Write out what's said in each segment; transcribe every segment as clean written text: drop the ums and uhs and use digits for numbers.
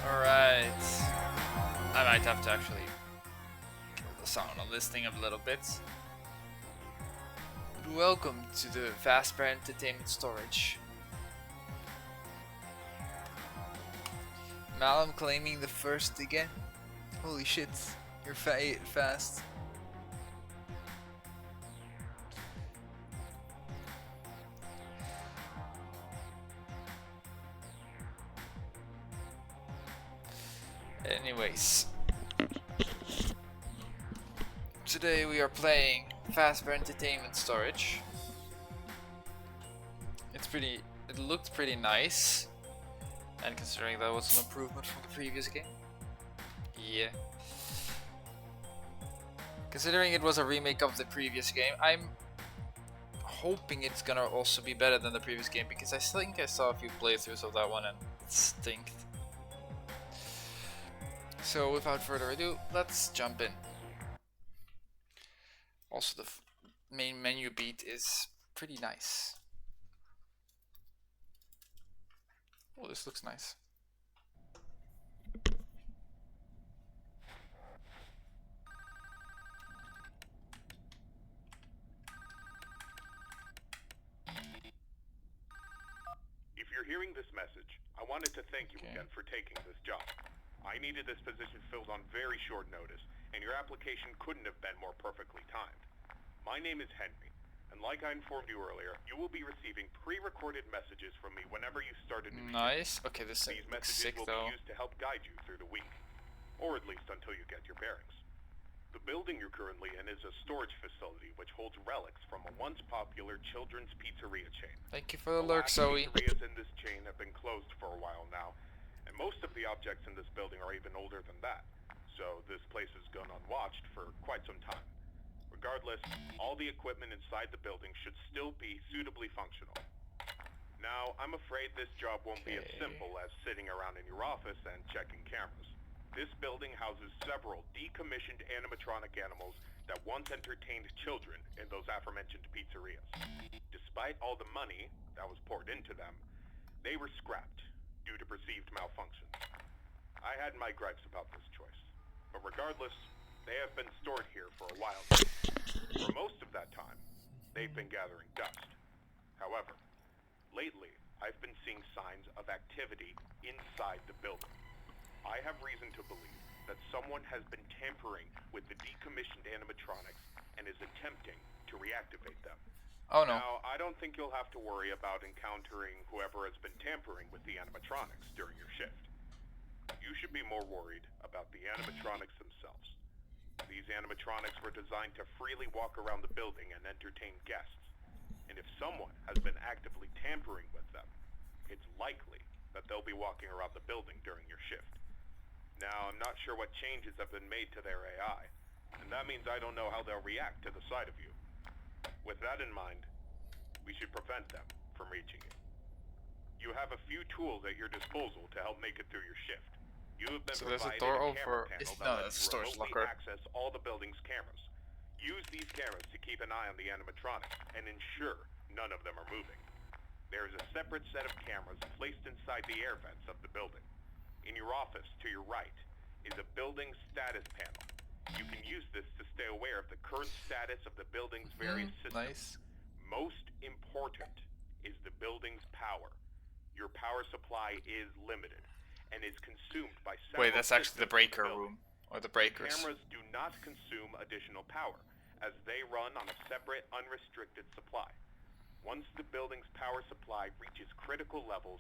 Alright. I might have to actually kill the sound on this thing a little bit. But welcome to the fazbear entertainment storage. Malum claiming the first again. Holy shit, you're fast. Anyways, today we are playing fazbear entertainment storage. It looked pretty nice, and considering that was an improvement from the previous game, yeah. Considering it was a remake of the previous game, I'm hoping it's gonna also be better than the previous game, because I think I saw a few playthroughs of that one and it stinked. So without further ado, let's jump in. Also, the main menu beat is pretty nice. Oh, this looks nice. If you're hearing this message, I wanted to thank you again for taking this job. I needed this position filled on very short notice, and your application couldn't have been more perfectly timed. My name is Henry, and like I informed you earlier, you will be receiving pre-recorded messages from me whenever you start a new Nice. shift. Okay, this These looks messages sick will though. be used to help guide you through the week, or at least until you get your bearings. The building you're currently in is a storage facility which holds relics from a once popular children's pizzeria chain. Thank you for the lurk, Zoe. Pizzerias in this chain have been closed for a while now, and most of the objects in this building are even older than that, so this place has gone unwatched for quite some time. Regardless, all the equipment inside the building should still be suitably functional. Now, I'm afraid this job won't be as simple as sitting around in your office and checking cameras. This building houses several decommissioned animatronic animals that once entertained children in those aforementioned pizzerias. Despite all the money that was poured into them, they were scrapped due to perceived malfunctions. I had my gripes about this choice, but regardless, they have been stored here for a while now. For most of that time, they've been gathering dust. However, lately, I've been seeing signs of activity inside the building. I have reason to believe that someone has been tampering with the decommissioned animatronics and is attempting to reactivate them. Oh no. Now, I don't think you'll have to worry about encountering whoever has been tampering with the animatronics during your shift. You should be more worried about the animatronics themselves. These animatronics were designed to freely walk around the building and entertain guests. And if someone has been actively tampering with them, it's likely that they'll be walking around the building during your shift. Now, I'm not sure what changes have been made to their AI, and that means I don't know how they'll react to the sight of you. With that in mind, we should prevent them from reaching you. You have a few tools at your disposal to help make it through your shift. You have been So there's a provided door a camera over. panel It's that not a lets you storage remotely locker. access all the building's cameras. Use these cameras to keep an eye on the animatronics and ensure none of them are moving. There is a separate set of cameras placed inside the air vents of the building. In your office, to your right, is a building status panel. You can use this to stay aware of the current status of the building's various systems. Nice. Most important is the building's power. Your power supply is limited and is consumed by several Wait, that's actually the systems in breaker building. room. Or the breakers. Cameras do not consume additional power, as they run on a separate, unrestricted supply. Once the building's power supply reaches critical levels,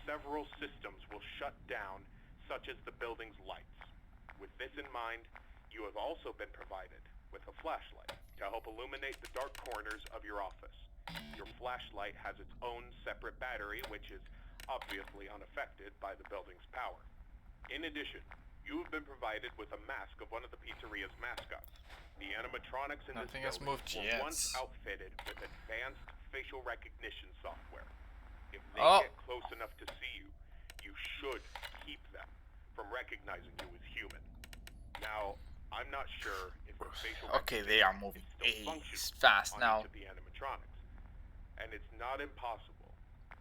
several systems will shut down, such as the building's lights. With this in mind, you have also been provided with a flashlight to help illuminate the dark corners of your office. Your flashlight has its own separate battery, which is obviously unaffected by the building's power. In addition, you have been provided with a mask of one of the pizzeria's mascots. The animatronics in Nothing this has building moved were yet. once outfitted with advanced facial recognition software. If they Oh. get close enough to see you, you should keep them from recognizing you as human. Now, I'm not sure if the facial Okay, they are moving fast on now. each of the animatronics, and it's not impossible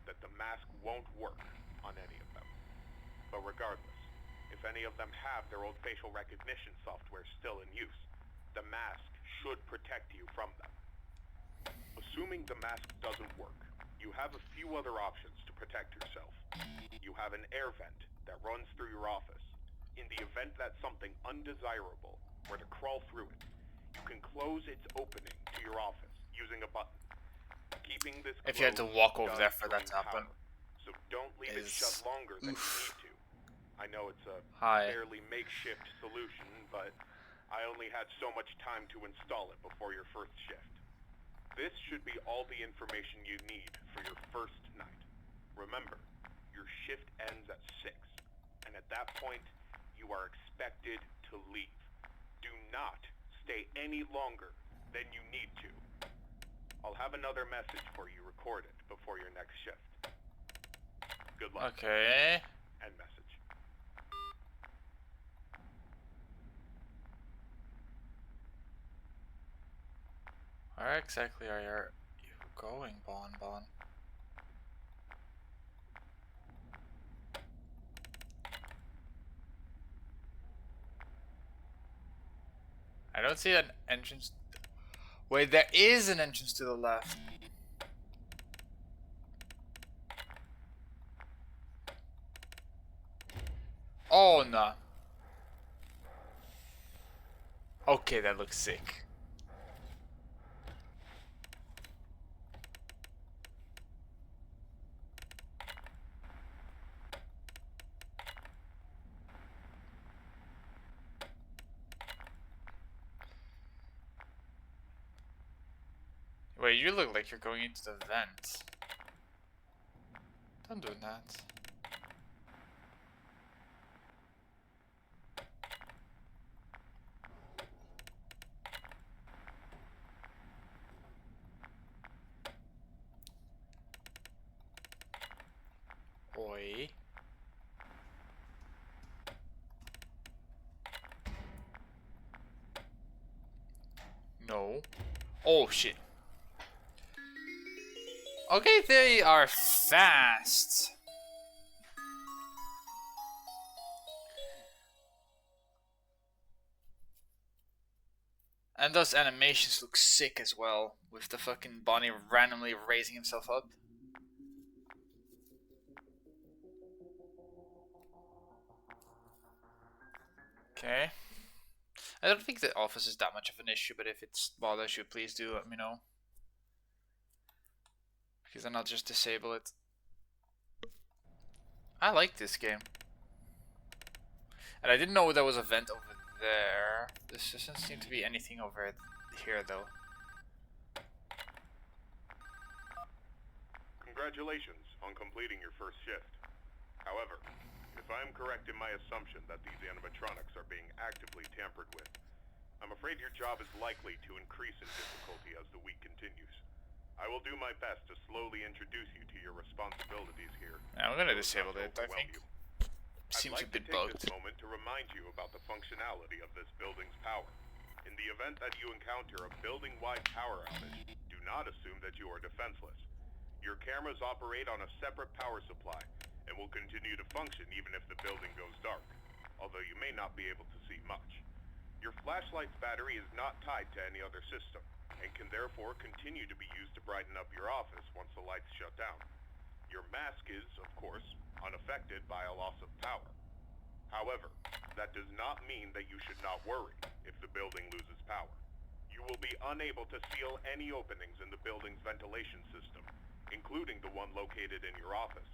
that the mask won't work on any of them. But regardless, if any of them have their old facial recognition software still in use, the mask should protect you from them. Assuming the mask doesn't work, you have a few other options to protect yourself. You have an air vent that runs through your office. In the event that something undesirable were to crawl through it, you can close its opening to your office using a button. Keeping this If you had to walk over there for that to happen, so don't leave it shut longer than you need to. I know it's a fairly makeshift solution, but I only had so much time to install it before your first shift. This should be all the information you need for your first night. Remember, your shift ends at 6, and at that point, you are expected to leave. Do not stay any longer than you need to. I'll have another message for you recorded before your next shift. Good luck. Okay. End message. Where exactly are you going, Bon Bon? I don't see an entrance. Wait, there is an entrance to the left. Oh no. Okay, that looks sick. Wait, you look like you're going into the vent. Don't do that. Oi. No. Oh shit. Okay, they are fast. And those animations look sick as well, with the fucking Bonnie randomly raising himself up. Okay. I don't think the office is that much of an issue, but if it bothers you, please do let me know. Because then I'll just disable it. I like this game. And I didn't know there was a vent over there. There doesn't seem to be anything over here, though. Congratulations on completing your first shift. However, if I am correct in my assumption that these animatronics are being actively tampered with, I'm afraid your job is likely to increase in difficulty as the week continues. I will do my best to slowly introduce you to your responsibilities here. Yeah, I'm gonna disable it, I think. Seems I'd like a bit to take bugged. this moment to remind you about the functionality of this building's power. In the event that you encounter a building-wide power outage, do not assume that you are defenseless. Your cameras operate on a separate power supply and will continue to function even if the building goes dark, although you may not be able to see much. Your flashlight's battery is not tied to any other system and can therefore continue to be used to brighten up your office once the lights shut down. Your mask is, of course, unaffected by a loss of power. However, that does not mean that you should not worry if the building loses power. You will be unable to seal any openings in the building's ventilation system, including the one located in your office,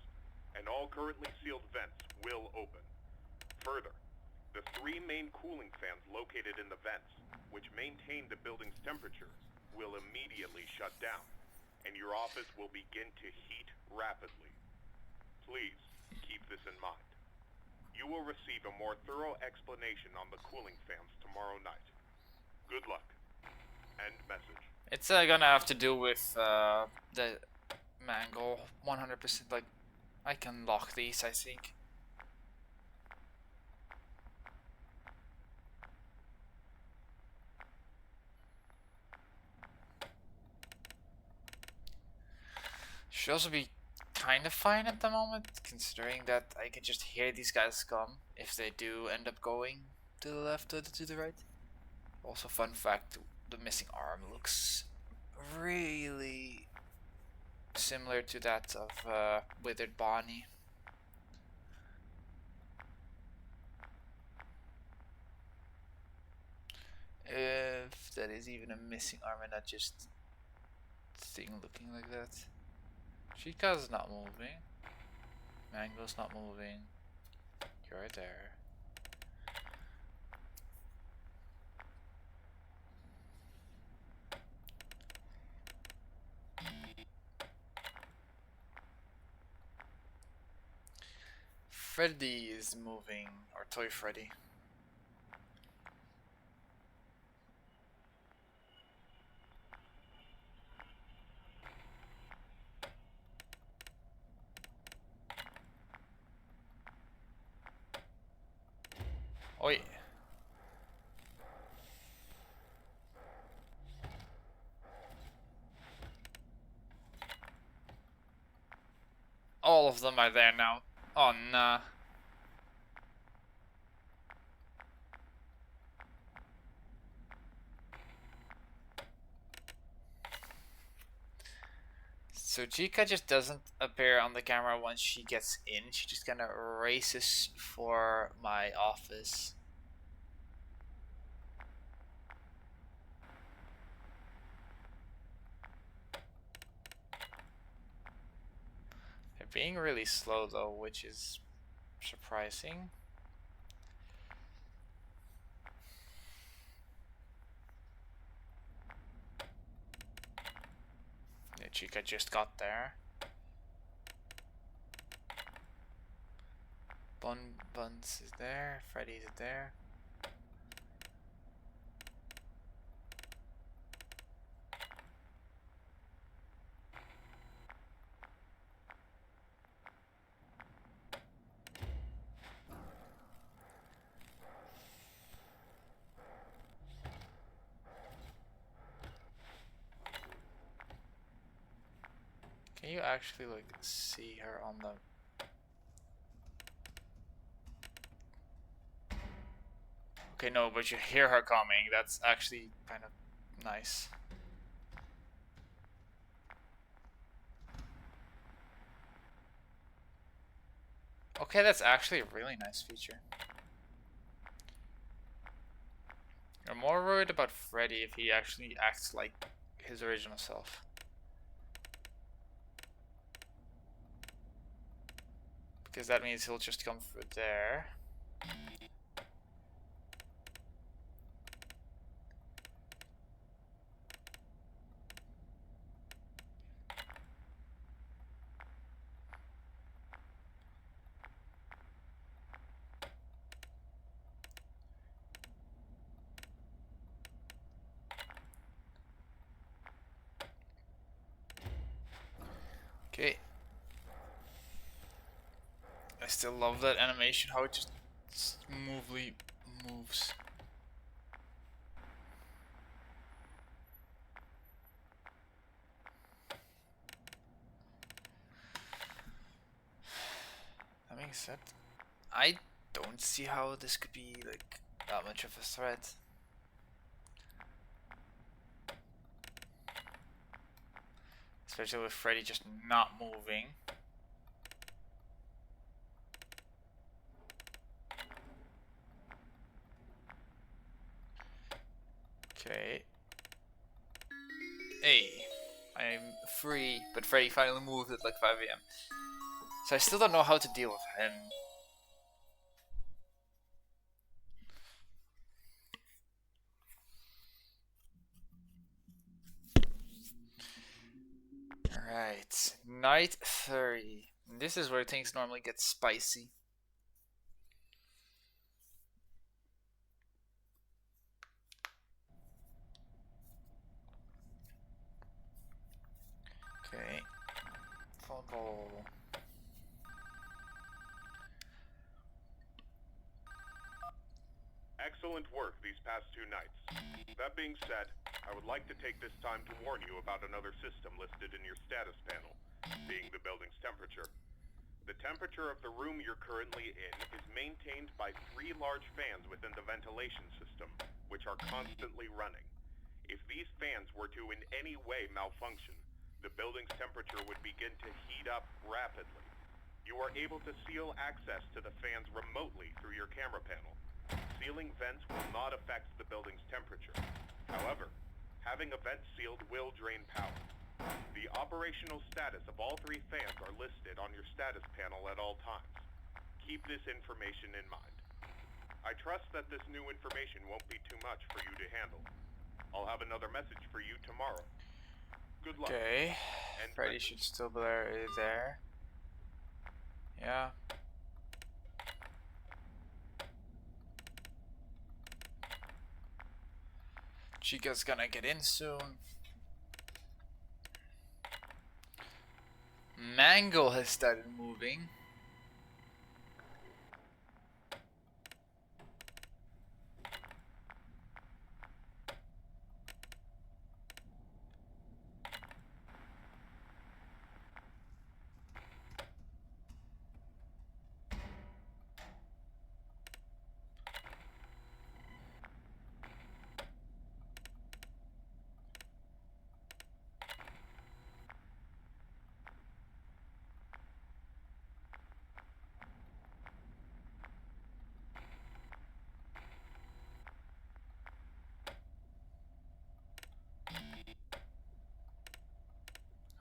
and all currently sealed vents will open. Further, the 3 main cooling fans located in the vents, which maintain the building's temperature, will immediately shut down, and your office will begin to heat rapidly. Please keep this in mind. You will receive a more thorough explanation on the cooling fans tomorrow night. Good luck. End message. It's gonna have to do with the mango 100%. Like, I can lock these, I think. Should also be kind of fine at the moment, considering that I can just hear these guys come if they do end up going to the left or to the right. Also, fun fact, the missing arm looks really similar to that of Withered Bonnie. If that is even a missing arm and not just thing looking like that. Chica's not moving. Mango's not moving. You're right there. Freddy is moving, or Toy Freddy. Oi. All of them are there now. Oh nah. So Chica just doesn't appear on the camera once she gets in. She just kind of races for my office. They're being really slow though, which is surprising. Yeah, Chica just got there. Buns is there. Freddy's there. Can you actually like see her on the... Okay, no, but you hear her coming. That's actually kind of nice. Okay, that's actually a really nice feature. I'm more worried about Freddy if he actually acts like his original self. Because that means he'll just come through there. Okay. I still love that animation, how it just smoothly moves. That being said, I don't see how this could be like that much of a threat. Especially with Freddy just not moving. Okay. Hey, I'm free, but Freddy finally moved at like 5 AM. So I still don't know how to deal with him. Alright, night 30. This is where things normally get spicy. Okay. Phone call. Excellent work these past 2 nights. That being said, I would like to take this time to warn you about another system listed in your status panel. being the building's temperature. The temperature of the room you're currently in is maintained by 3 large fans within the ventilation system, which are constantly running. If these fans were to in any way malfunction, the building's temperature would begin to heat up rapidly. You are able to seal access to the fans remotely through your camera panel. Sealing vents will not affect the building's temperature. However, having a vent sealed will drain power. The operational status of all 3 fans are listed on your status panel at all times. Keep this information in mind. I trust that this new information won't be too much for you to handle. I'll have another message for you tomorrow. Good luck. Okay. End Freddy message. should still be there. Yeah. Chica's gonna get in soon. Mango has started moving.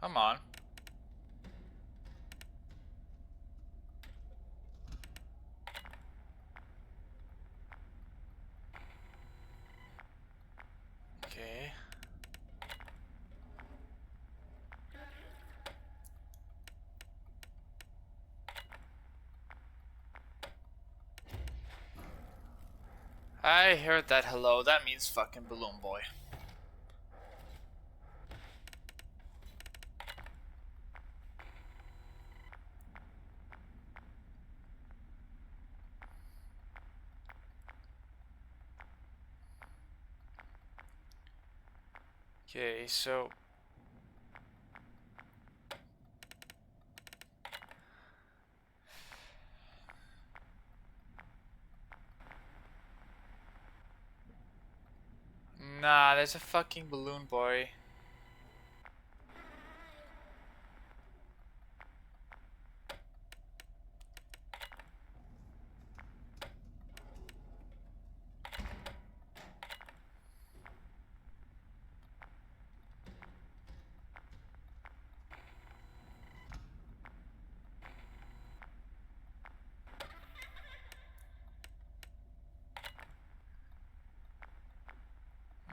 Come on. Okay. I heard that hello. That means fucking Balloon Boy. Okay, so nah, there's a fucking Balloon Boy.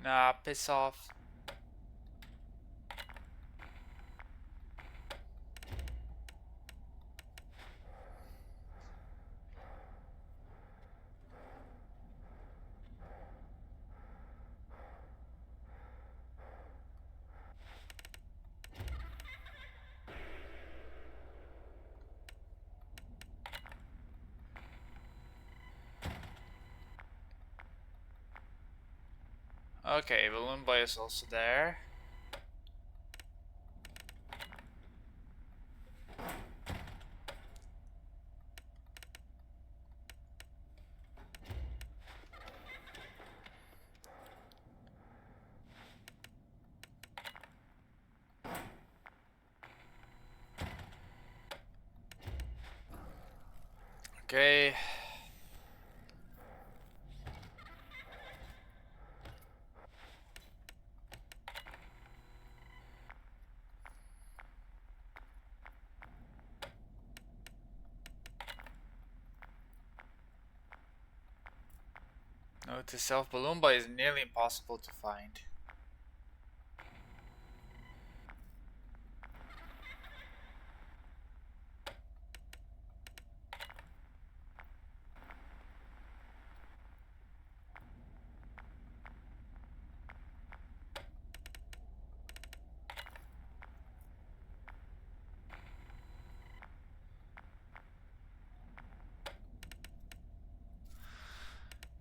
Nah, piss off. Okay, Balloon Boy is also there. Okay. Note to self, Balloon Boy is nearly impossible to find.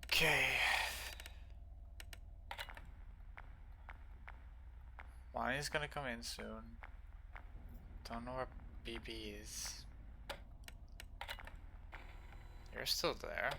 Okay. Bonnie's gonna come in soon. Don't know where BB is. You're still there.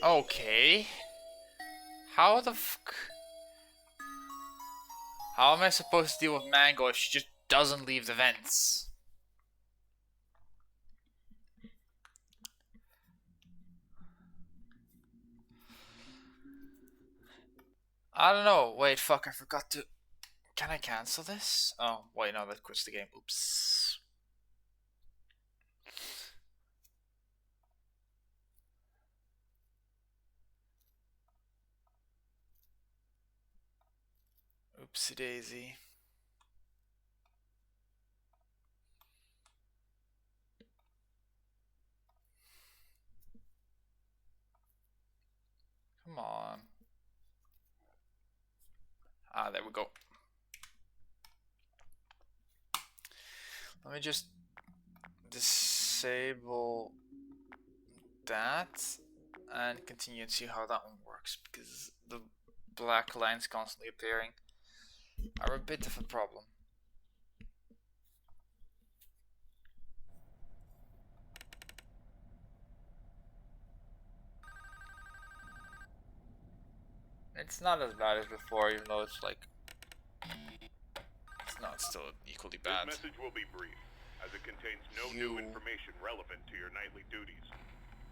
Okay. How the fuck? How am I supposed to deal with Mango if she just doesn't leave the vents? I don't know. Wait, fuck, I forgot to... Can I cancel this? Oh, wait, no, that quits the game. Oops. Oopsie daisy. Come on. Ah, there we go. Let me just disable that and continue and see how that one works, because the black lines constantly appearing are a bit of a problem. It's not as bad as before, even though it's like... It's still equally bad. This message will be brief, as it contains no new information relevant to your nightly duties.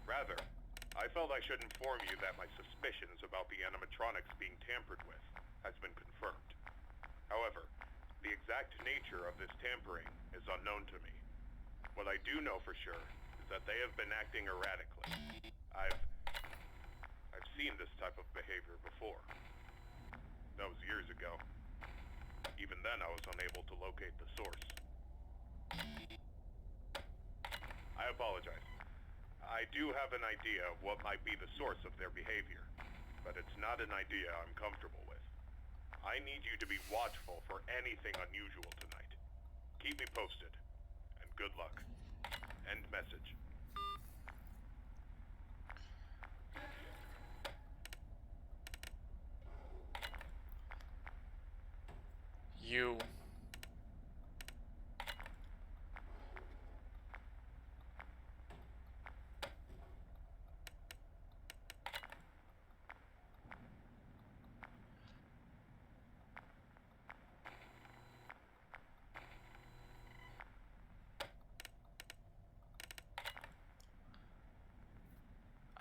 Rather, I felt I should inform you that my suspicions about the animatronics being tampered with has been confirmed. However, the exact nature of this tampering is unknown to me. What I do know for sure is that they have been acting erratically. I've seen this type of behavior before. That was years ago. Even then, I was unable to locate the source. I apologize. I do have an idea of what might be the source of their behavior, but it's not an idea I'm comfortable with. I need you to be watchful for anything unusual tonight. Keep me posted, and good luck. End message. You.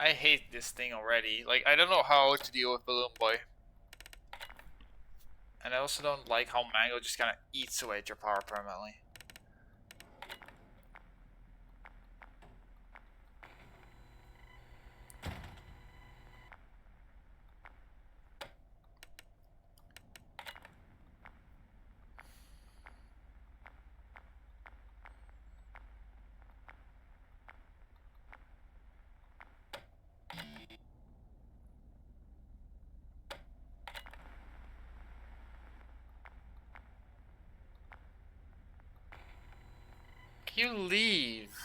I hate this thing already. Like, I don't know how to deal with Balloon Boy. And I also don't like how Mango just kind of eats away at your power permanently. You leave.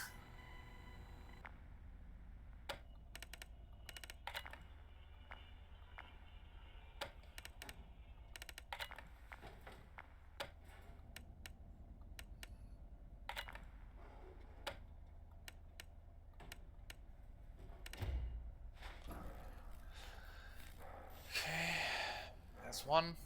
Okay, that's one.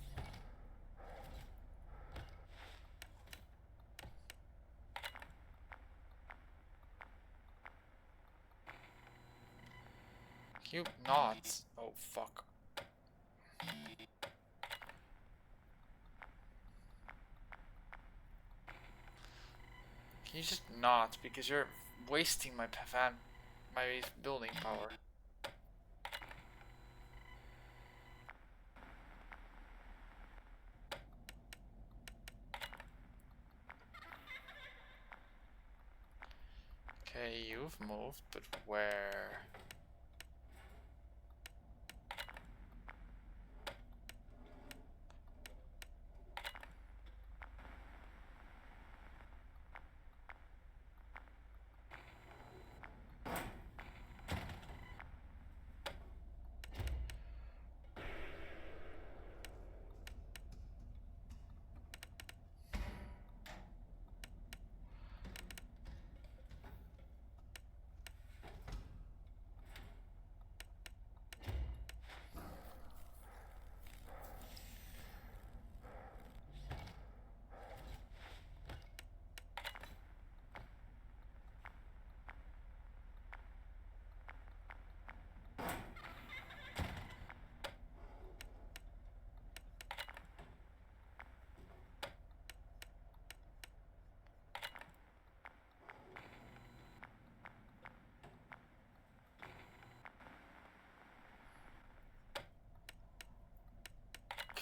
You not. Oh fuck. you just not? Because you're wasting my my building power. Okay, you've moved, but where?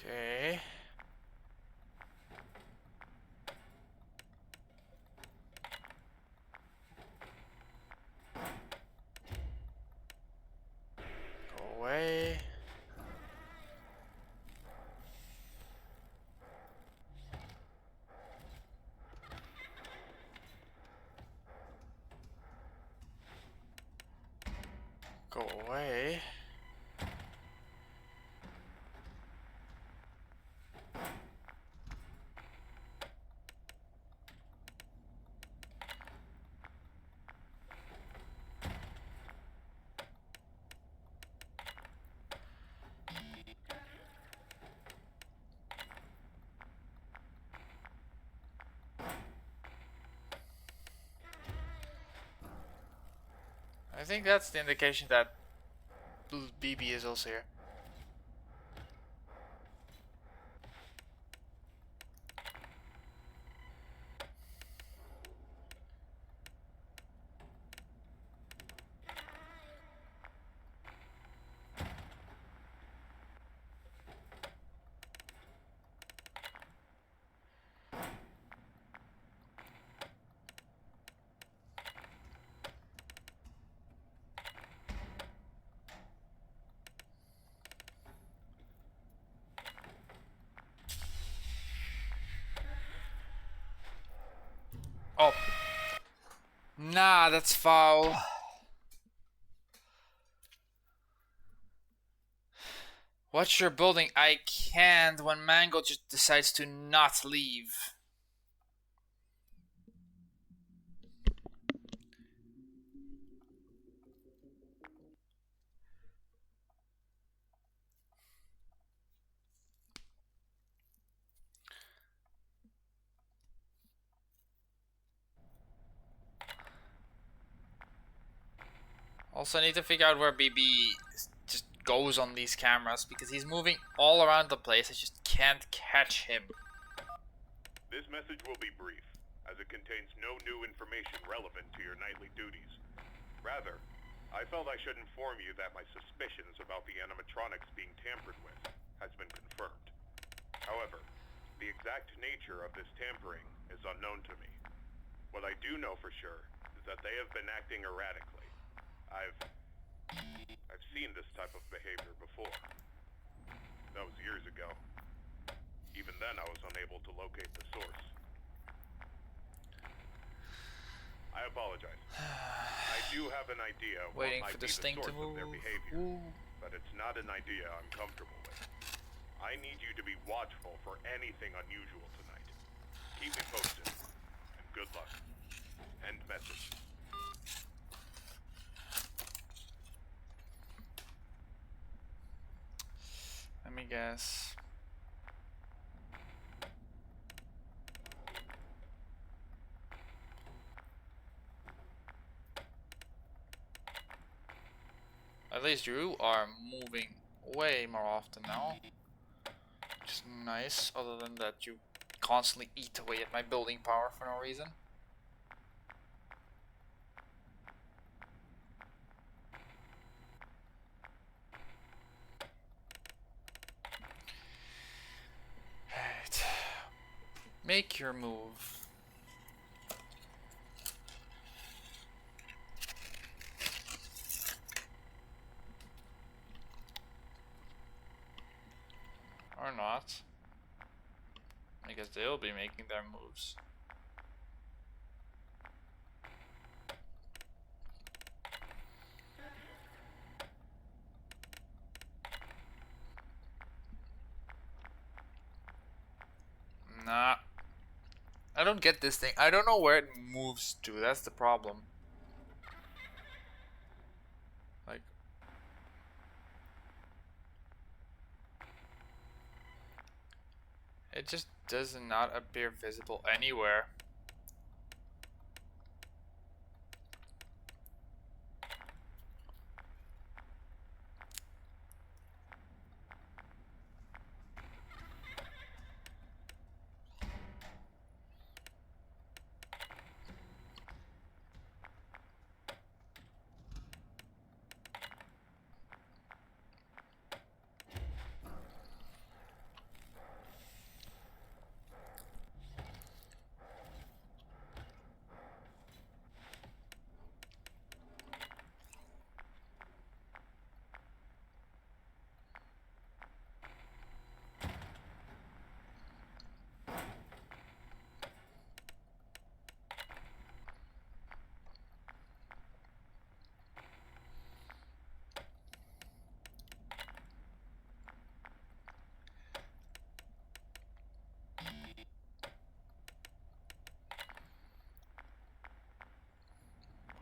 Okay. Go away. Go away. I think that's the indication that BB is also here. Oh. Nah, that's foul. Watch your building. I can't when Mango just decides to not leave. Also, I need to figure out where BB just goes on these cameras because he's moving all around the place. I just can't catch him. This message will be brief, as it contains no new information relevant to your nightly duties. Rather, I felt I should inform you that my suspicions about the animatronics being tampered with has been confirmed. However, the exact nature of this tampering is unknown to me. What I do know for sure is that they have been acting erratically. I've seen this type of behavior before. That was years ago. Even then, I was unable to locate the source. I apologize. I do have an idea of what Waiting might for be this the thing to source of their move. behavior, Ooh. but it's not an idea I'm comfortable with. I need you to be watchful for anything unusual tonight. Keep me posted, and good luck. End message. Let me guess. At least you are moving way more often now. Which is nice, other than that you constantly eat away at my building power for no reason. Make your move. Or not. I guess they'll be making their moves. Nah. I don't get this thing. I don't know where it moves to. That's the problem. Like, it just does not appear visible anywhere.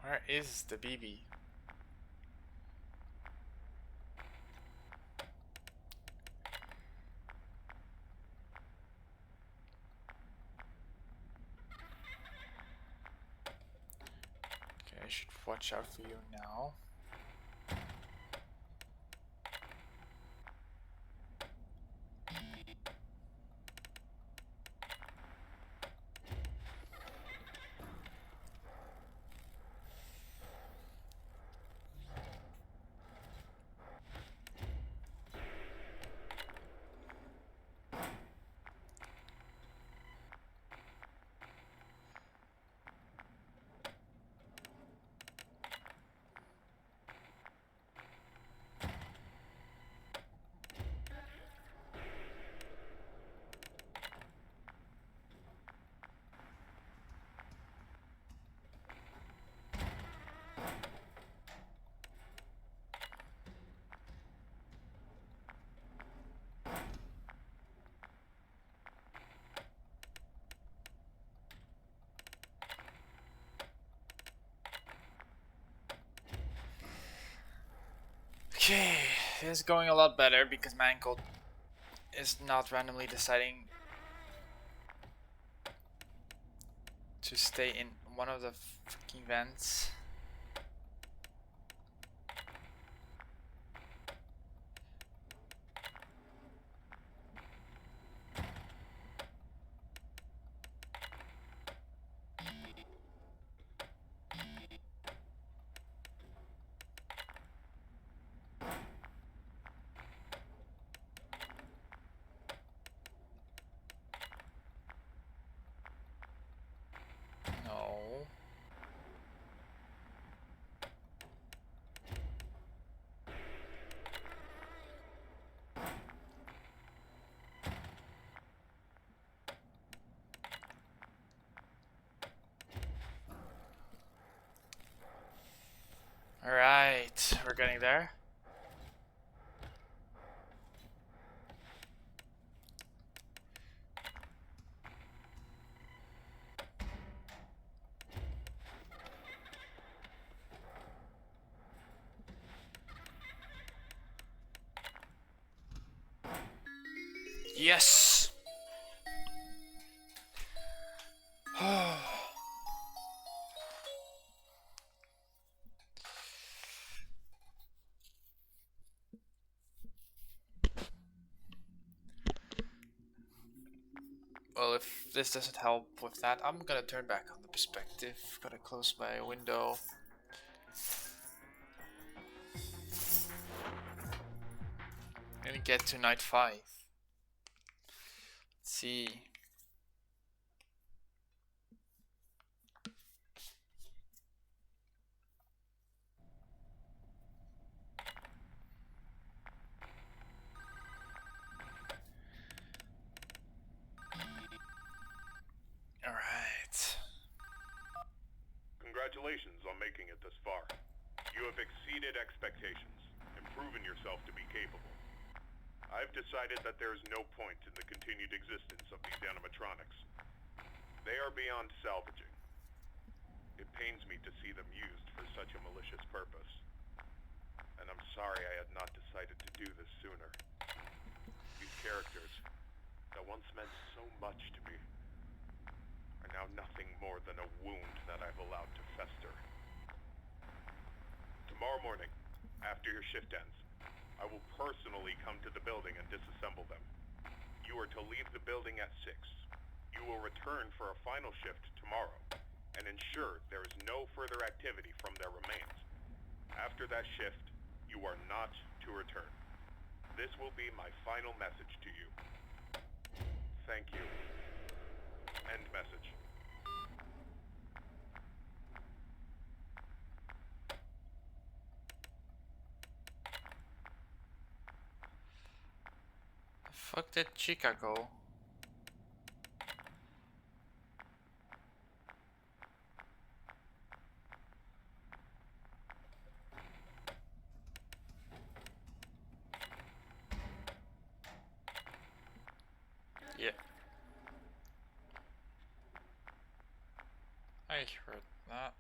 Where is the BB? Okay, I should watch out for you now. Okay, this is going a lot better because Mangold is not randomly deciding to stay in one of the freaking vents. No. Alright, we're getting there. Yes! Well, if this doesn't help with that, I'm gonna turn back on the perspective. Gotta close my window. Gonna get to night 5. Let's see. Congratulations on making it this far. You have exceeded expectations and proven yourself to be capable. I've decided that there is no point in the continued existence of these animatronics. They are beyond salvaging. It pains me to see them used for such a malicious purpose. And I'm sorry I had not decided to do this sooner. These characters, that once meant so much to me, are now nothing more than a wound that I've allowed to fester. Tomorrow morning, after your shift ends, I will personally come to the building and disassemble them. You are to leave the building at 6. You will return for a final shift tomorrow, and ensure there is no further activity from their remains. After that shift, you are not to return. This will be my final message to you. Thank you. End message. Fuck did Chica go? Yeah. I heard that.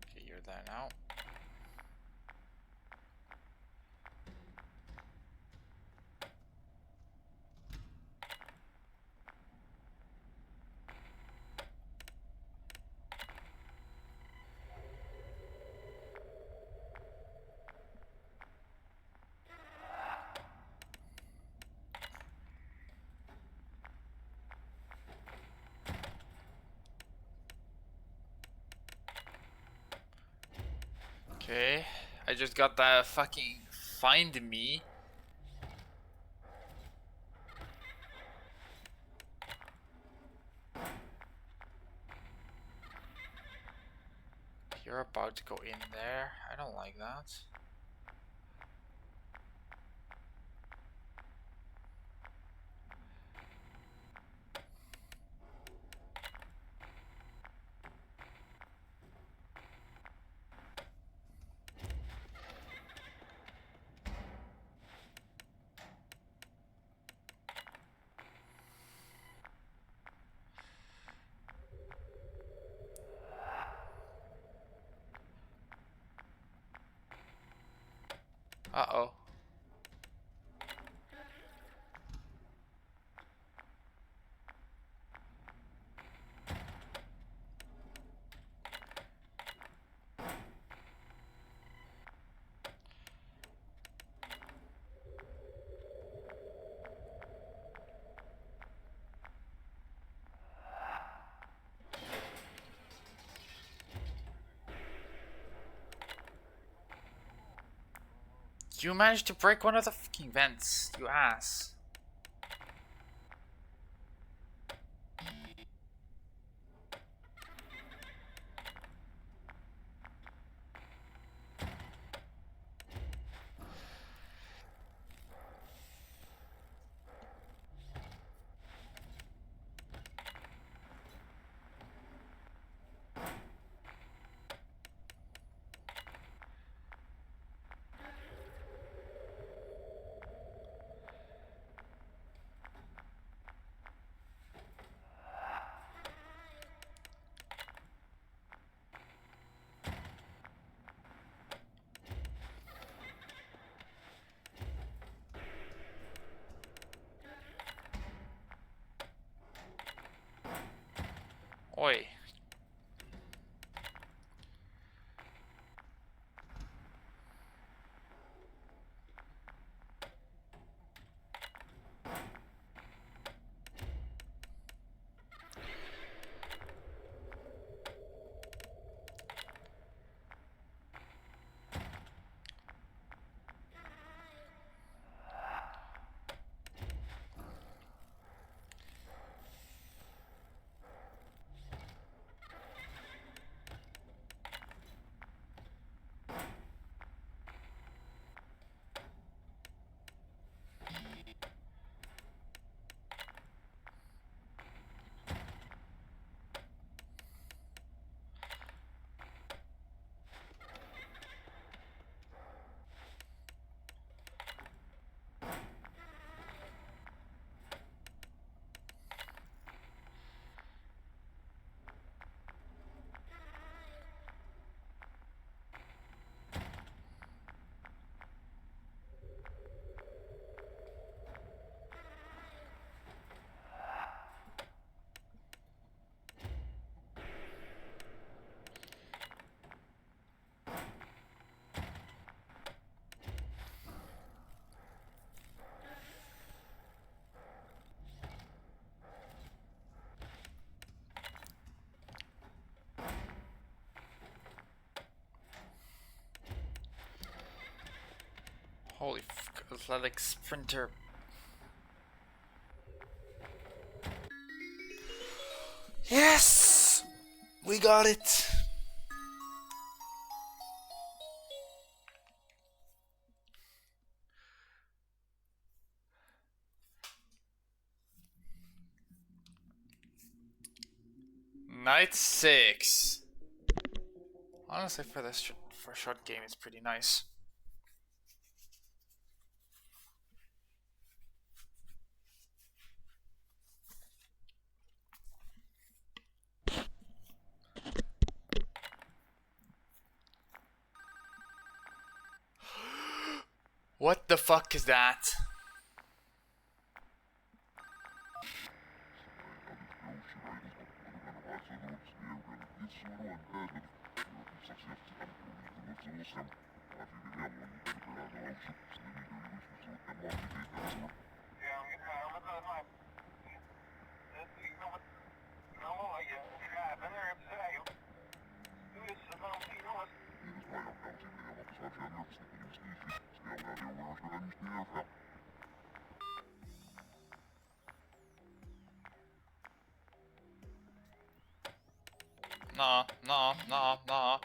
Okay, you're there now. Okay, I just got that fucking find me. You're about to go in there. I don't like that. Uh-oh. You managed to break one of the fucking vents, you ass. Oi. Holy fuck, athletic sprinter. Yes! We got it! Night 6. Honestly, for this for a short game, it's pretty nice. What the fuck is that? Nah, nah, nah, nah.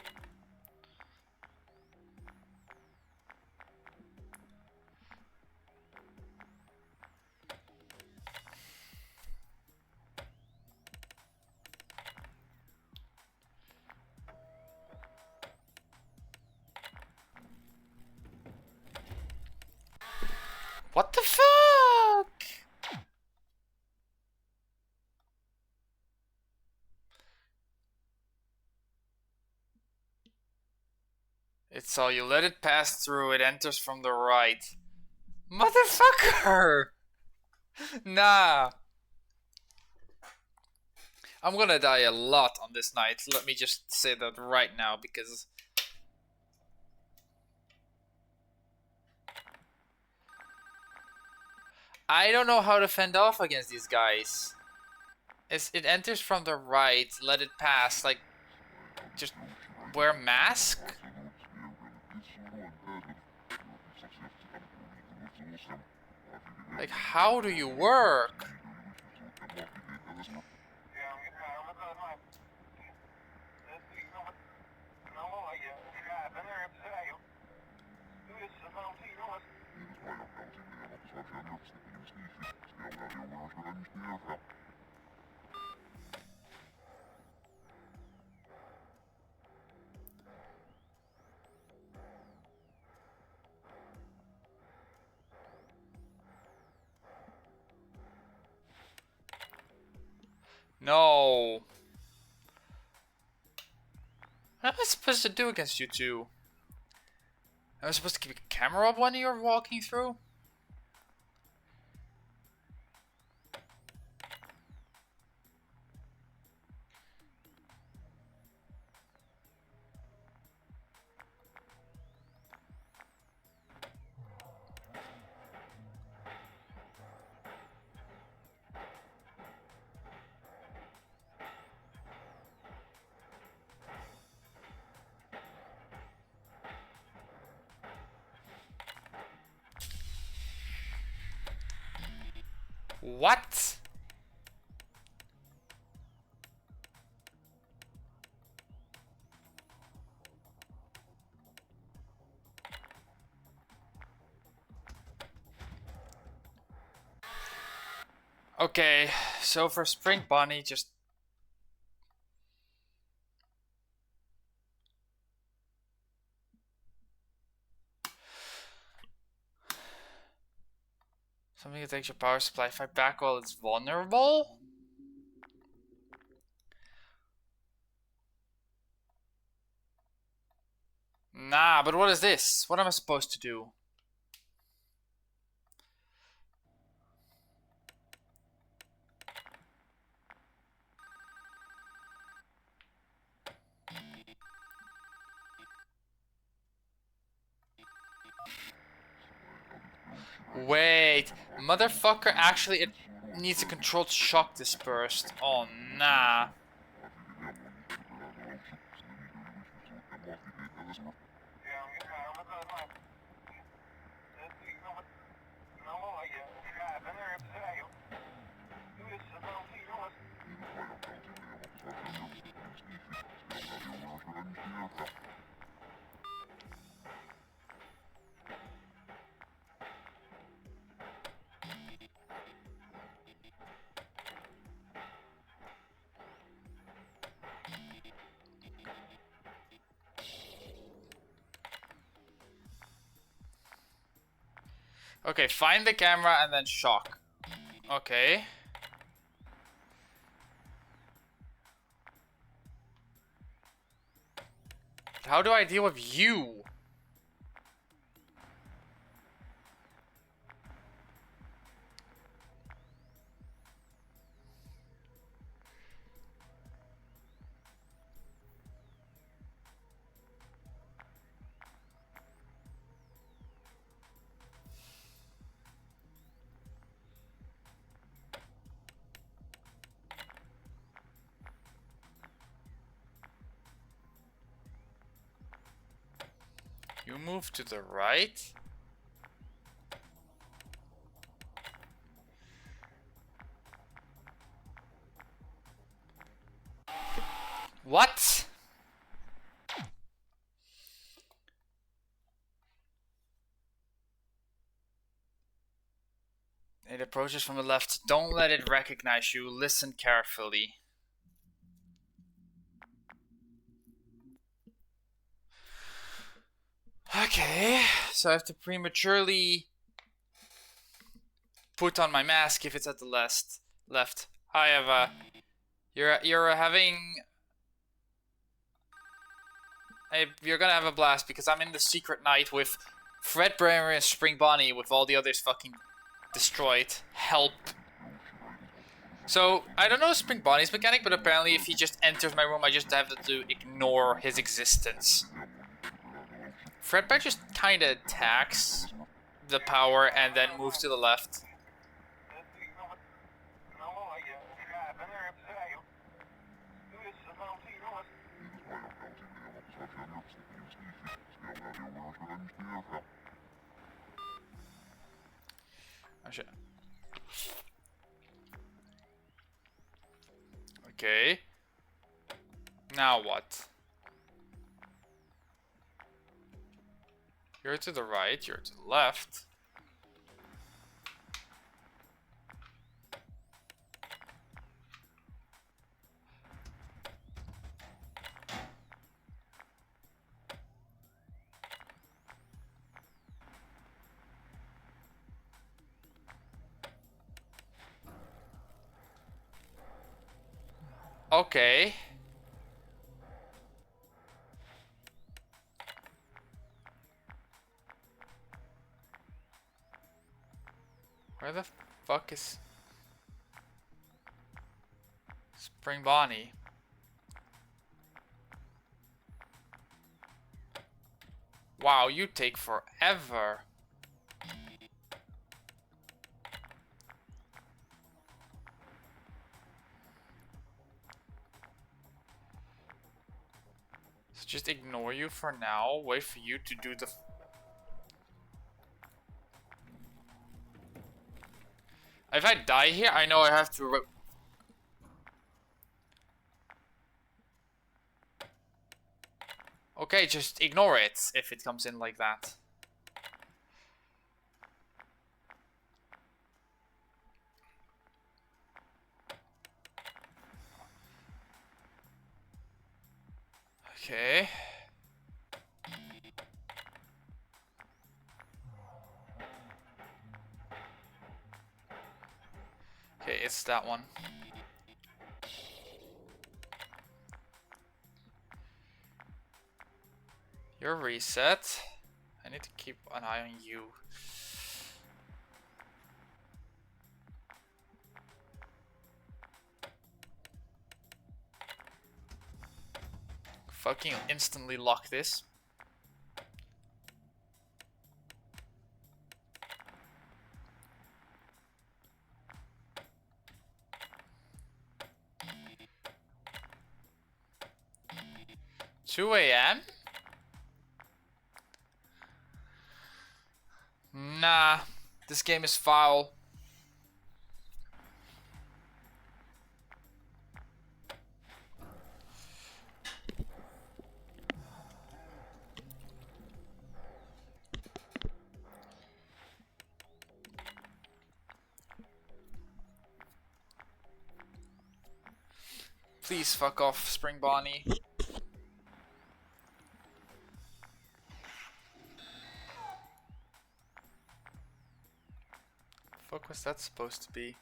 What the fuck? It's all you let it pass through, it enters from the right. Motherfucker! Nah. I'm gonna die a lot on this night. Let me just say that right now because I don't know how to fend off against these guys. It enters from the right, let it pass, like, just wear a mask? Like, how do you work? No. What am I supposed to do against you two? Am I supposed to keep a camera up when you're walking through? What? Okay, so for Spring Bunny, just... Something that takes your power supply. Fight back while it's vulnerable? Nah, but what is this? What am I supposed to do? Wait, motherfucker, actually it needs a controlled shock dispersed. Oh, nah. Okay, find the camera and then shock. Okay. How do I deal with you? You move to the right? What? It approaches from the left. Don't let it recognize you. Listen carefully. Okay, so I have to prematurely put on my mask if it's at the left. Hi, Eva. You're having you're gonna have a blast because I'm in the secret night with Fred Bremer and Spring Bonnie with all the others fucking destroyed. Help. So, I don't know Spring Bonnie's mechanic, but apparently if he just enters my room, I just have to ignore his existence. Fredbear just kinda attacks the power and then moves to the left. Oh shit. Okay. Now what? You're to the right, you're to the left. Okay. Where the fuck is Spring Bonnie? Wow, you take forever. So just ignore you for now. Wait for you to do the... If I die here, I know I have to... Okay, just ignore it if it comes in like that. Okay. Okay, it's that one. You're reset. I need to keep an eye on you. Fucking instantly lock this. Two AM? Nah, this game is foul. Please fuck off, Spring Bonnie. Fuck was that supposed to be?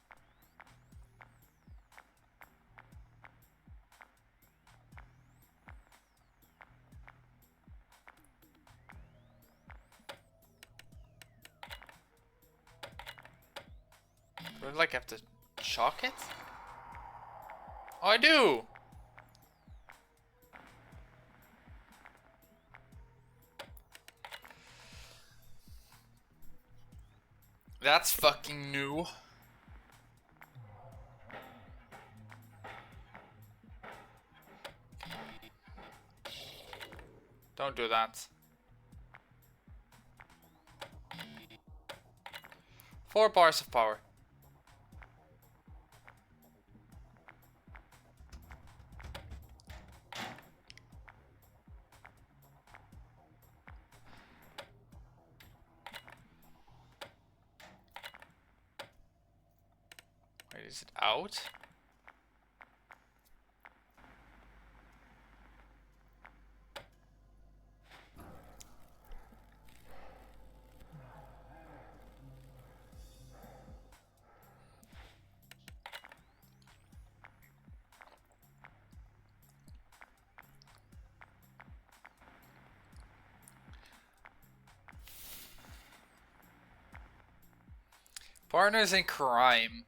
Do I like have to shock it? Oh, I do! That's fucking new. Don't do that. 4 bars of power. Wait, is it out? Partners in crime.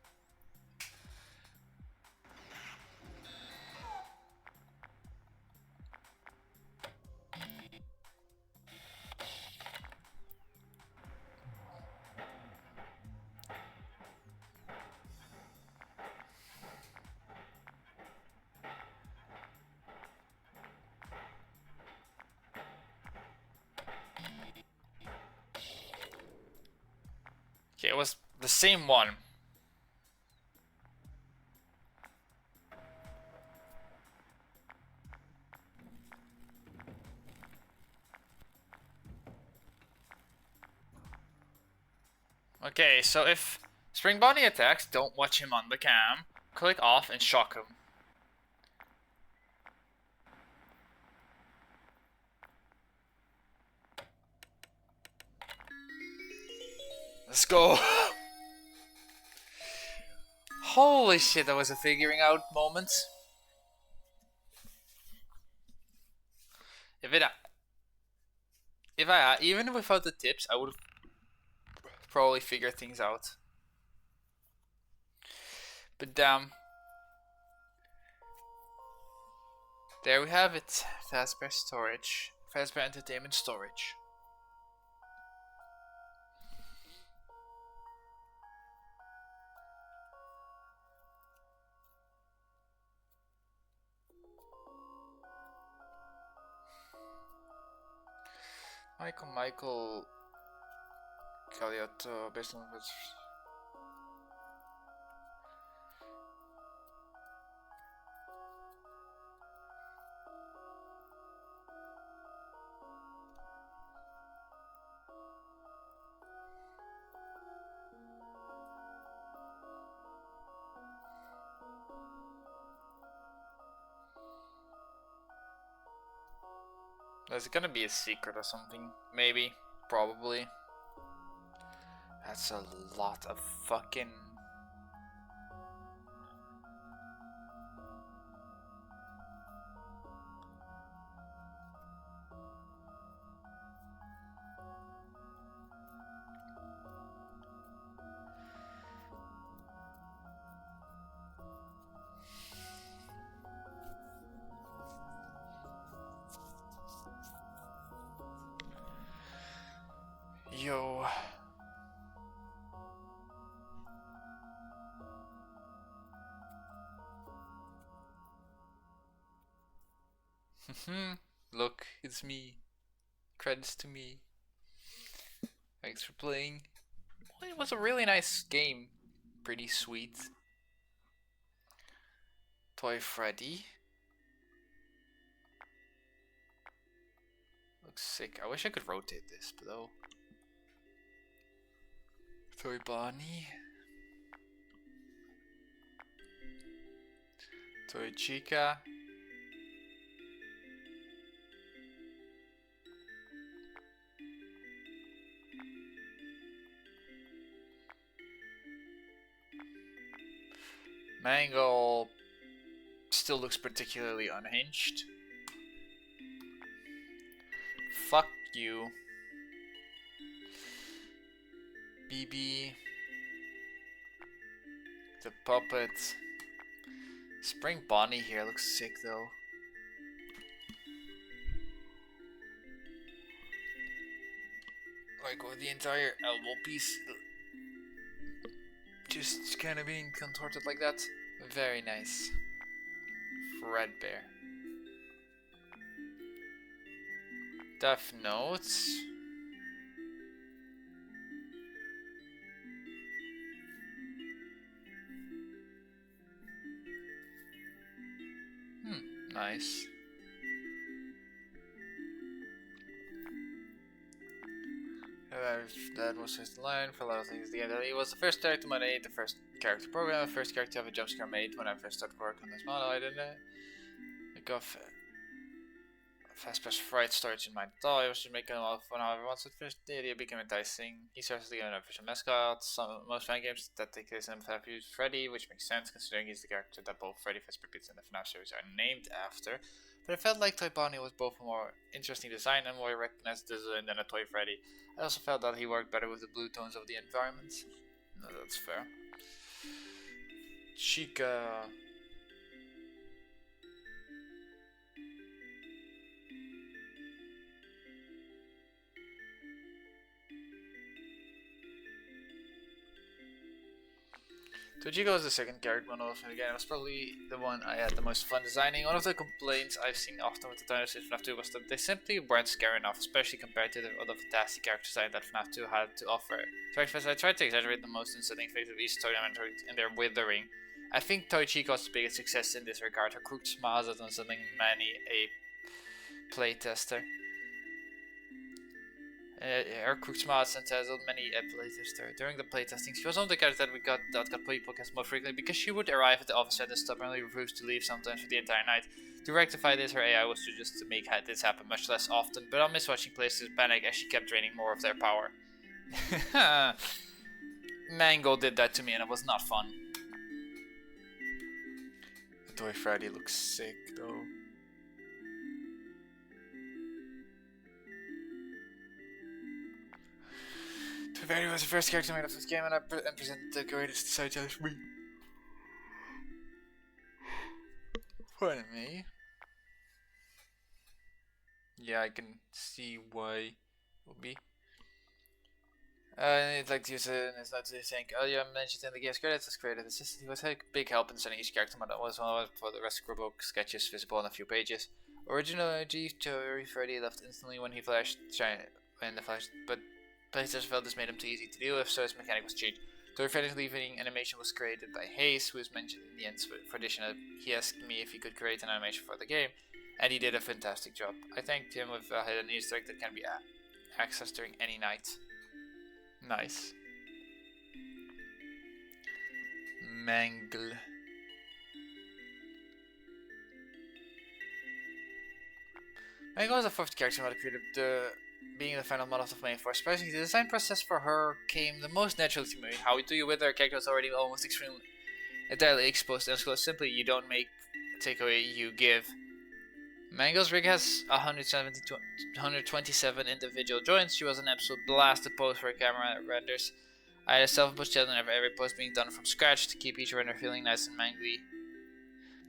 Okay, it was the same one. Okay, so if Spring Bonnie attacks, don't watch him on the cam. Click off and shock him. Let's go. Holy shit, that was a figuring out moment. Even without the tips, I would probably figure things out. But damn. There we have it. Fazbear storage. Fazbear entertainment storage. Michael Caliotto, based on which. There's gonna be a secret or something. Maybe. Probably. That's a lot of fucking. Yo. Look, it's me. Credits to me. Thanks for playing. Well, it was a really nice game. Pretty sweet. Toy Freddy. Looks sick. I wish I could rotate this, but though. Toy Bonnie. Toy Chica. Mangle still looks particularly unhinged. Fuck you. BB. The puppet. Spring Bonnie here looks sick though. Like with the entire elbow piece just kind of being contorted like that. Very nice. Fredbear. Death Notes. Nice. That was his line for a lot of things. He was the first character to made the first character program, the first character to have a jump scare made when I first started working on this model. I didn't got fast-paced fright storage in mind. I was just making a lot of fun. However, once it finished, the idea became enticing. He starts to get an official mascot. Most fan games that take place in FNAF use Freddy, which makes sense considering he's the character that both Freddy Fazbear Pizza and the FNAF series are named after. But it felt like Toy Bonnie was both a more interesting design and more recognized design than a Toy Freddy. I also felt that he worked better with the blue tones of the environment. No, that's fair. Chica. Tojiko was the second character model, and again, it was probably the one I had the most fun designing. One of the complaints I've seen often with the dinosaurs in FNAF 2 was that they simply weren't scary enough, especially compared to the other fantastic character design that FNAF 2 had to offer. So I tried to exaggerate the most unsettling phase of each toy and their withering. I think Toy Chica was the biggest success in this regard. Her crooked smiles has unsettling many a playtester. Her crooked smiles entitled many a playtester. During the playtesting, she was one of the characters that got played podcast more frequently because she would arrive at the office and stubbornly refuse to leave sometimes for the entire night. To rectify this, her AI was to make this happen much less often, but I'll miss watching players panic as she kept draining more of their power. Mango did that to me and it was not fun. The Toy Freddy looks sick though. Freddy was the first character made of this game, and I presented the greatest side challenge for me. Pardon me. Yeah, I can see why it would be. I'd like to use it in his notes to think, oh yeah, I mentioned in the game's credits as creative assistant. He was a big help in sending each character model. Was one for the rest of the book sketches visible on a few pages. Original energy to Freddy left instantly when he flashed, but playtesters felt this made him too easy to deal with, so his mechanic was changed. Toy Freddy's leaving animation was created by Hayes, who is mentioned in the end for addition. He asked me if he could create an animation for the game, and he did a fantastic job. I thanked him with a hidden Easter egg that can be accessed during any night. Nice. Mangle. Mangle was the fourth character model created being the final model of the main force. Surprisingly, the design process for her came the most naturally to me. How do you with her character was already almost extremely entirely exposed and so simply you don't take away, you give. Mangle's rig has 127 individual joints. She was an absolute blast to pose for camera renders. I had a self-imposed challenge of every pose being done from scratch to keep each render feeling nice and mangly.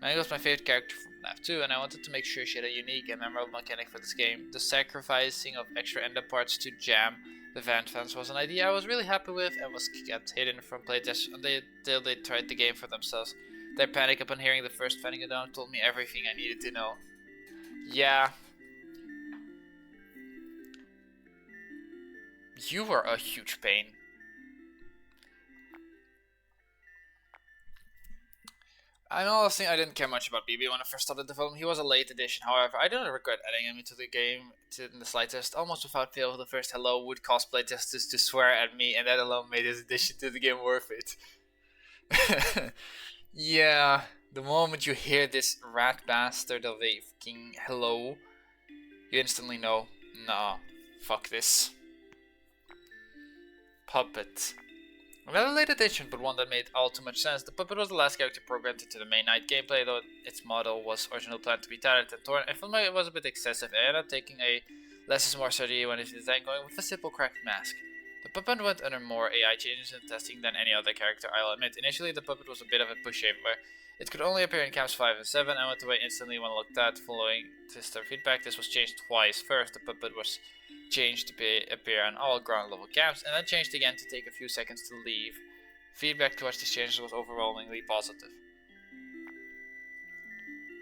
Mangle was my favorite character from FNAF 2, and I wanted to make sure she had a unique and memorable mechanic for this game. The sacrificing of extra end parts to jam the vent fans was an idea I was really happy with and was kept hidden from playtesters until they tried the game for themselves. Their panic upon hearing the first fanning down told me everything I needed to know. Yeah. You were a huge pain. I'm honestly, I didn't care much about BB when I first started development. He was a late addition, however. I don't regret adding him into the game in the slightest. Almost without fail, the first hello would cause playtesters to swear at me, and that alone made his addition to the game worth it. Yeah. The moment you hear this rat bastard of a fucking hello, you instantly know, nah, fuck this. Puppet. Another late addition, but one that made all too much sense. The puppet was the last character programmed into the main night gameplay, though its model was originally planned to be tattered and torn. I felt like it was a bit excessive. I ended up taking a less is more strategy when it's designed, going with a simple cracked mask. The puppet went under more AI changes and testing than any other character, I'll admit. Initially, the puppet was a bit of a pushover. It could only appear in camps 5 and 7 and went away instantly when looked at. Following tester feedback, this was changed twice. First, the puppet was changed to appear on all ground level camps, and then changed again to take a few seconds to leave. Feedback towards these changes was overwhelmingly positive.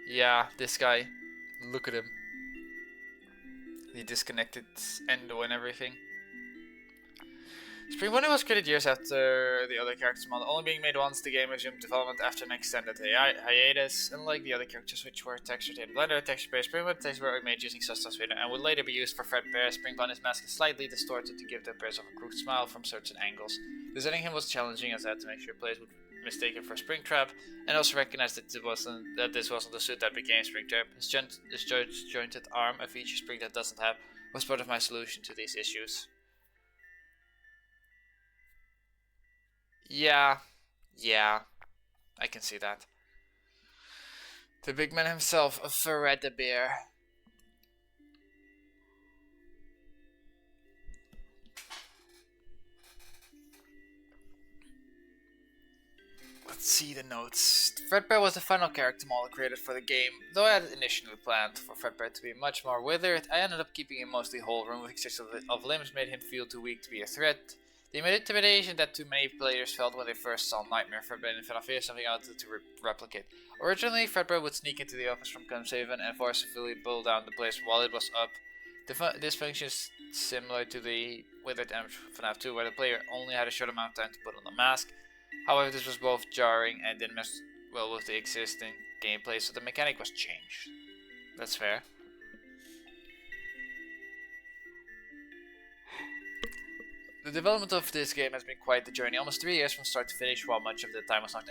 Yeah, this guy. Look at him. He disconnected Endo and everything. Spring Bonnie was created years after the other characters' model, only being made once the game resumed development after an extended hiatus. Unlike the other characters, which were textured in Blender, texture-based Spring Bonnie textures were made using Substance Fader and would later be used for fazbear. Spring Bonnie's mask is slightly distorted to give the appearance of a crooked smile from certain angles. Designing him was challenging, as I had to make sure players would mistake him for Springtrap, and also recognize that this wasn't the suit that became Springtrap. His jointed arm, a feature Spring that doesn't have, was part of my solution to these issues. Yeah, I can see that. The big man himself, fazbear. Let's see the notes. Fredbear was the final character model created for the game. Though I had initially planned for Fredbear to be much more withered, I ended up keeping him mostly whole. Removing 6 of limbs made him feel too weak to be a threat. The intimidation that too many players felt when they first saw Nightmare Fredbear in Final Fear is something I wanted to replicate. Originally, Fredbear would sneak into the office from Cumsaven and forcefully pull down the place while it was up. This function is similar to the withered M FNAF 2, where the player only had a short amount of time to put on the mask. However, this was both jarring and didn't mess well with the existing gameplay, so the mechanic was changed. That's fair. The development of this game has been quite the journey, almost 3 years from start to finish, while much of the time was not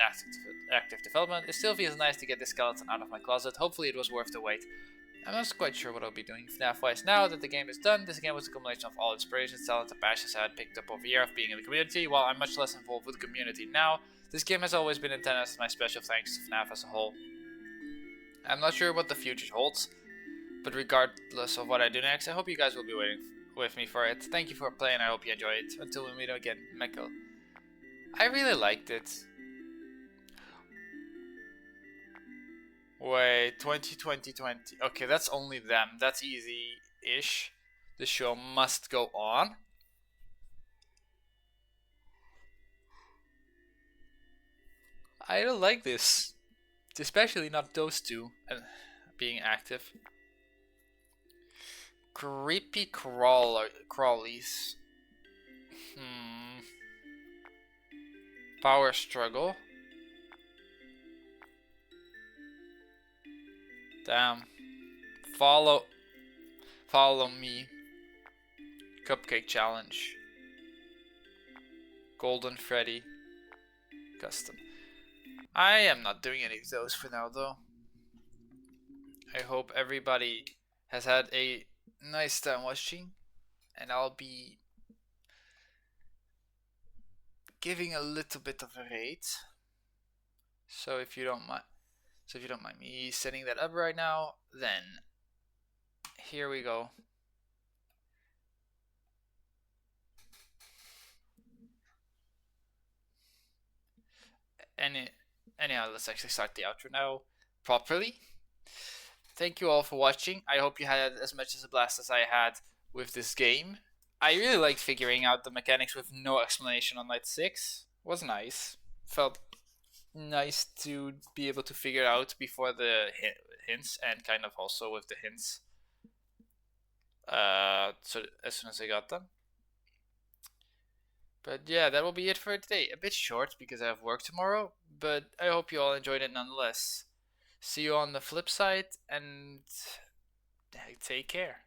active development. It still feels nice to get this skeleton out of my closet. Hopefully it was worth the wait. I'm not quite sure what I'll be doing FNAF-wise now that the game is done. This game was a combination of all inspirations, talent, and passions I had picked up over a year of being in the community. While I'm much less involved with the community now, this game has always been intended as my special thanks to FNAF as a whole. I'm not sure what the future holds, but regardless of what I do next, I hope you guys will be waiting with me for it. Thank you for playing, I hope you enjoy it. Until we meet again, Meckel. I really liked it. Wait, 2020. Okay, that's only them. That's easy-ish. The show must go on. I don't like this. Especially not those two being active. Creepy crawlies. Power struggle. Damn. Follow me. Cupcake challenge. Golden Freddy. Custom. I am not doing any of those for now though. I hope everybody has had a nice time watching, and I'll be giving a little bit of a rate. So if you don't mind me setting that up right now, then here we go. Anyhow, let's actually start the outro now properly. Thank you all for watching. I hope you had as much as a blast as I had with this game. I really liked figuring out the mechanics with no explanation on night 6. It was nice. Felt nice to be able to figure it out before the hints, and kind of also with the hints. So as soon as I got them. But yeah, that will be it for today. A bit short because I have work tomorrow, but I hope you all enjoyed it nonetheless. See you on the flip side, and take care.